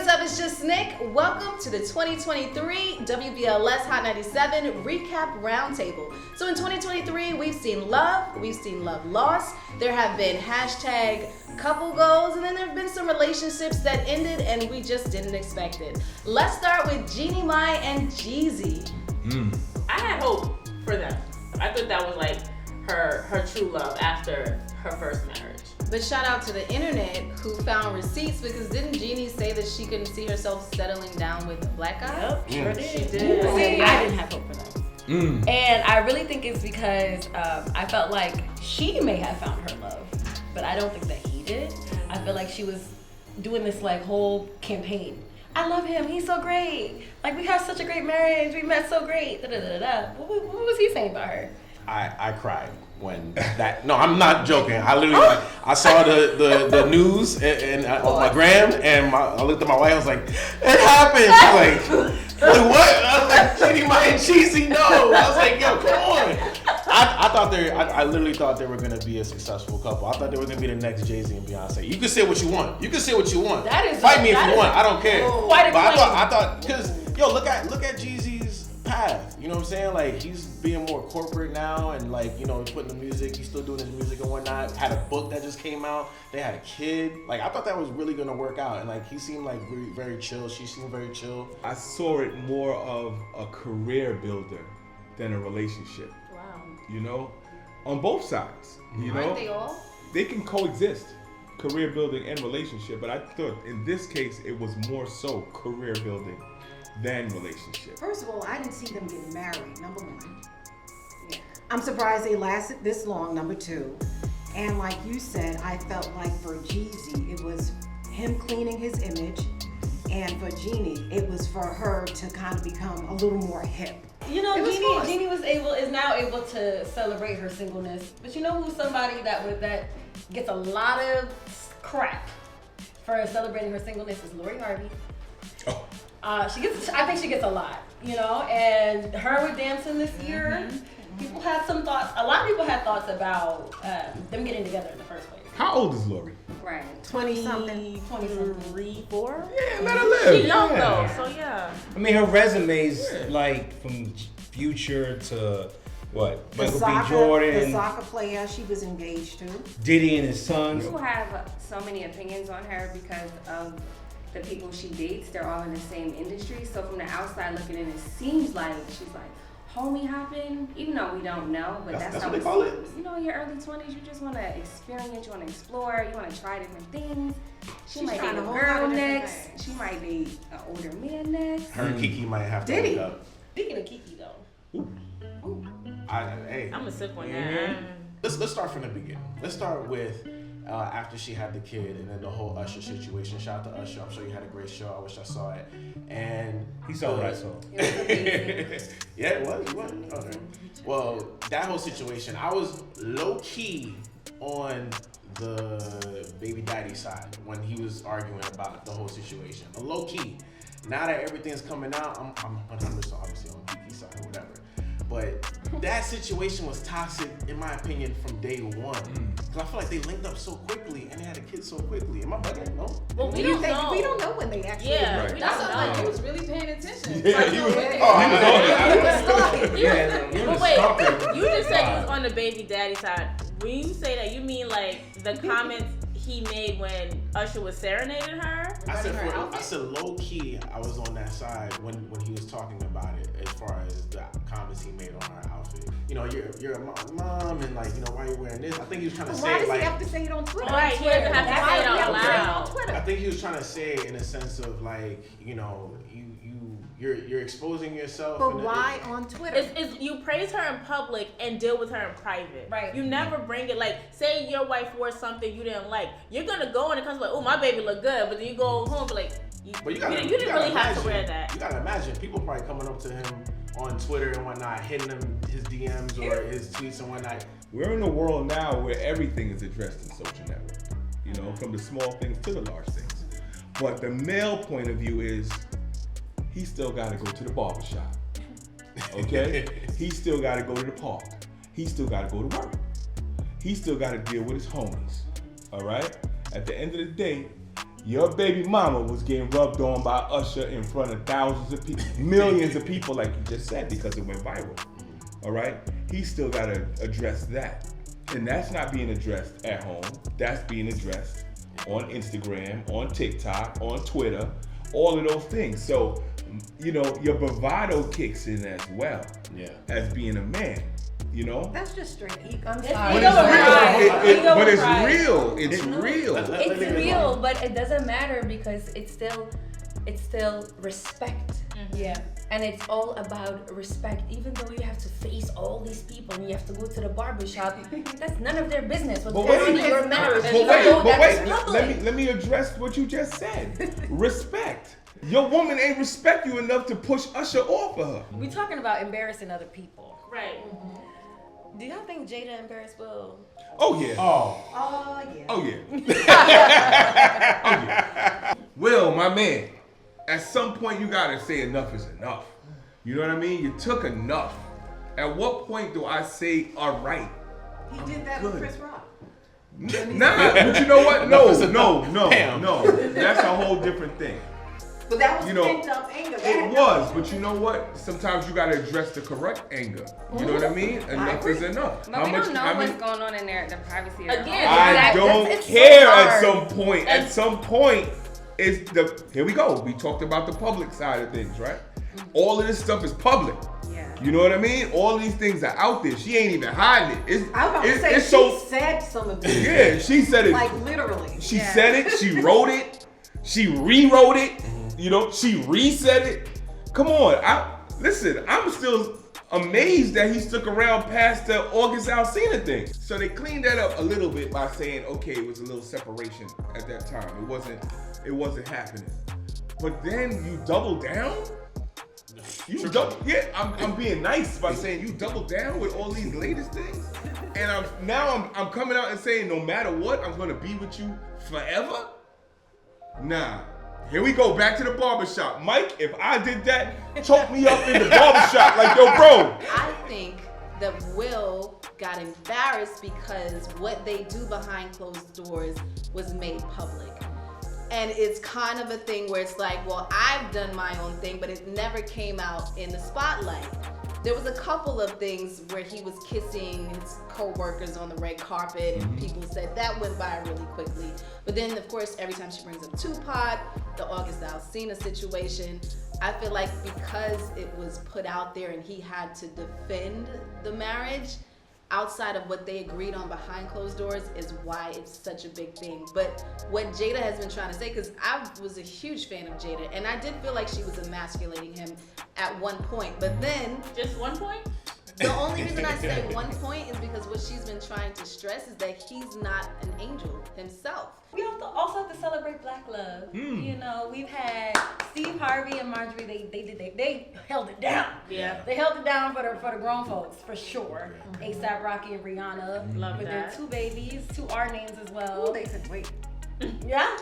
what's up? It's just Nick. Welcome to the 2023 WBLS Hot 97 Recap Roundtable. So in 2023, we've seen love lost. There have been hashtag couple goals, and then there have been some relationships that ended and we just didn't expect it. Let's start with Jeannie Mai and Jeezy. I had hope for them. I thought that was like her true love after her first marriage. But shout out to the internet who found receipts, because didn't Jeannie say that she couldn't see herself settling down with a black guy? Yep, sure did. She did. See, I didn't have hope for them. And I really think it's because I felt like she may have found her love, but I don't think that he did. I feel like she was doing this like whole campaign. I love him, he's so great. Like, we have such a great marriage, we met so great, da-da-da-da. What was he saying about her? I cried when that. No, I'm not joking. I literally I saw the news and on my gram, and I looked at my wife. I was like, "It happened." She's like, "What?" I was like, "Jeannie Mai and Cheesy, no." I was like, "Yo, come on." I thought I literally thought they were gonna be a successful couple. I thought they were gonna be the next Jay-Z and Beyonce. You can say what you want. You can say what you want. That is fight me if you want. I don't care. Quite a but claim. I thought because look at Jeezy's path. You know what I'm saying? Like, he's being more corporate now, and like, putting the music. He's still doing his music and whatnot. Had a book that just came out. They had a kid. Like, I thought that was really gonna work out, and like, he seemed like very, very chill. She seemed very chill. I saw it more of a career builder than a relationship. Wow. On both sides. Aren't they all? They can coexist, career building and relationship. But I thought in this case it was more so career building than relationship. First of all, I didn't see them getting married, number one. Yeah. I'm surprised they lasted this long, number two. And like you said, I felt like for Jeezy, it was him cleaning his image. And for Jeannie, it was for her to kind of become a little more hip. Jeannie is now able to celebrate her singleness. But you know who's somebody that gets a lot of crap for celebrating her singleness is Lori Harvey. Oh. I think she gets a lot, and her with dancing this year, people had some thoughts. A lot of people had thoughts about them getting together in the first place. How old is Lori? Right. 20-something. 20-something. 4? Yeah, let her live. She young though, so yeah. I mean, her resume's like from Future to what? The Michael B. Jordan, the soccer player she was engaged to. Diddy and his sons. People have so many opinions on her because of the people she dates. They're all in the same industry. So from the outside looking in, it seems like she's like homie hopping, even though we don't know. But that's how what they call it. In your early 20s, you just want to experience, you want to explore, you want to try different things. She might date a girl next. She might date an older man next. Her and Kiki might have to Did he? hook up. Speaking of Kiki though. Hey, I'm a sip on that. let's start from the beginning. Let's start with after she had the kid, and then the whole Usher situation. Shout out to Usher. I'm sure you had a great show. I wish I saw it. And He saw what I saw. yeah, it was. Okay. Well, that whole situation, I was low key on the baby daddy side when he was arguing about the whole situation. Low key. Now that everything's coming out, I'm 100% obviously on Kiki's side or whatever. But that situation was toxic, in my opinion, from day one. Because I feel like they linked up so quickly and they had a kid so quickly. Am I bugging? No? Well, we don't know. We don't know when they actually. Yeah, Right. we That don't sounds like he know. was really paying attention. Yeah, he was. But wait, you just said he was on the baby daddy side. When you say that, you mean like the comments he made when Usher was serenading her? I said low key, I was on that side when he was talking about it, as far as the comments he made on her outfit. You're a mom, and like, why are you wearing this? I think he was trying to say Why does like. he have to say it on Twitter? Right, he doesn't have to say it out loud. I think he was trying to say it in a sense of like, you're exposing yourself. But why on Twitter? It's you praise her in public and deal with her in private. Right. You never bring it like, say your wife wore something you didn't like. You're gonna go and it comes like, oh, my baby look good, but then you go home and be like, you didn't really have to wear that. You gotta imagine people probably coming up to him on Twitter and whatnot, hitting him his DMs or his tweets and whatnot. We're in a world now where everything is addressed in social network. From the small things to the large things. But the male point of view is he still got to go to the barbershop. Okay? He still got to go to the park. He still got to go to work. He still got to deal with his homies. All right? At the end of the day, Your baby mama was getting rubbed on by Usher in front of thousands of people, millions of people, like you just said, because it went viral. All right? He still got to address that. And that's not being addressed at home. That's being addressed on Instagram, on TikTok, on Twitter, all of those things. So, you know, your bravado kicks in as well. Yeah. As being a man, you know? That's just straight ego. I'm It's sorry. ego and pride. Ego But and it's pride. real. It's real. It's real, but it doesn't matter because it's still respect. Yeah. And it's all about respect. Even though you have to face all these people and you have to go to the barbershop, that's none of their business. What's But going on wait, in your marriage? but wait, let me address what you just said. Respect. Your woman ain't respect you enough to push Usher off of her. We talking about embarrassing other people. Right. Do y'all think Jada embarrassed Will? Oh yeah. Oh, yeah. Oh yeah. Oh yeah. Will, my man, at some point you gotta say enough is enough. You know what I mean? You took enough. At what point do I say all right? He did that with Chris Rock. Nah, but you know what? No. Damn. That's a whole different thing. But that was You know, pent up anger. It was, but you know what? Sometimes you gotta address the correct anger. You know what I mean? Enough is enough. But we don't know what's going on in there, the privacy of their Again, home. I don't It's so care at hard. some point. At some point, it's here we go. We talked about the public side of things, right? All of this stuff is public. Yeah. You know what I mean? All these things are out there. She ain't even hiding it. I was about to say, it's she so said some of this. yeah. She said it. Like, literally. She said it. She wrote it. She rewrote it. You know, she reset it. Come on. Listen, I'm still amazed that he stuck around past the August Alsina thing. So they cleaned that up a little bit by saying, okay, it was a little separation at that time. It wasn't happening. But then you double down? I'm being nice by saying you double down with all these latest things. And I'm coming out and saying no matter what, I'm gonna be with you forever? Nah. Here we go, back to the barbershop. Mike, if I did that, choke me up in the barbershop like, yo, bro. I think that Will got embarrassed because what they do behind closed doors was made public. And it's kind of a thing where it's like, well, I've done my own thing, but it never came out in the spotlight. There was a couple of things where he was kissing his co-workers on the red carpet, and people said that went by really quickly. But then, of course, every time she brings up Tupac, the August Alsina situation, I feel like because it was put out there and he had to defend the marriage, outside of what they agreed on behind closed doors is why it's such a big thing. But what Jada has been trying to say, because I was a huge fan of Jada, and I did feel like she was emasculating him at one point, but then Just 1 point? the only reason I say 1 point is because what she's been trying to stress is that he's not an angel himself. We also have to celebrate Black love. You know, we've had Steve Harvey and Marjorie. They held it down. Yeah. They held it down for the grown folks for sure. A$AP Rocky and Rihanna Love with that. their 2 babies, 2 R names as well. Oh, they could wait. Yeah,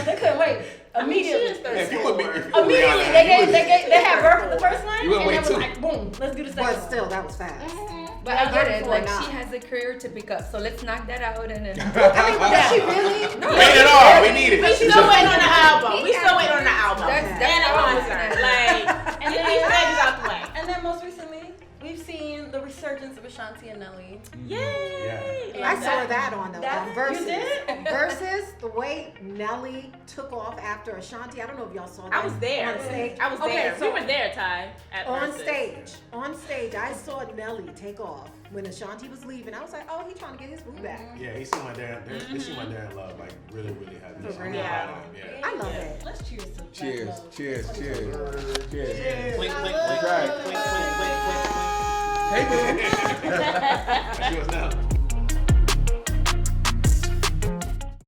they couldn't wait. Immediately. If you would be, Immediately, they had birth for the first one, You would and wait it was too. like, boom, let's do the second But one. still, that was fast. But I get it. Like, Nah. she has a career to pick up. So let's knock that out and then. Did she really? Wait it off. We need We it. still waiting on the album. We still waiting on the album. That's And a all I'm concert. saying. Like, and then these stages out the way. And then most recently, we've seen the resurgence of Ashanti and Nelly. Yay! I saw that on the that- Versus. you did? Versus, the way Nelly took off after Ashanti. I don't know if y'all saw that. I was there. On stage. I was Okay, there. so We were there, Ty. At on Versus. stage, I saw Nelly take off when Ashanti was leaving. I was like, oh, he trying to get his boo back. Yeah, he seemed like they seem like they're in love, like really, really heavy. So I'm Yeah. proud of them, yeah. I love that. Let's cheers to Black Cheers, love. cheers, cheers, cheers. Clink, clink, That's clink. right. Clink, clink, clink, clink, clink. Hey, boo. She was now.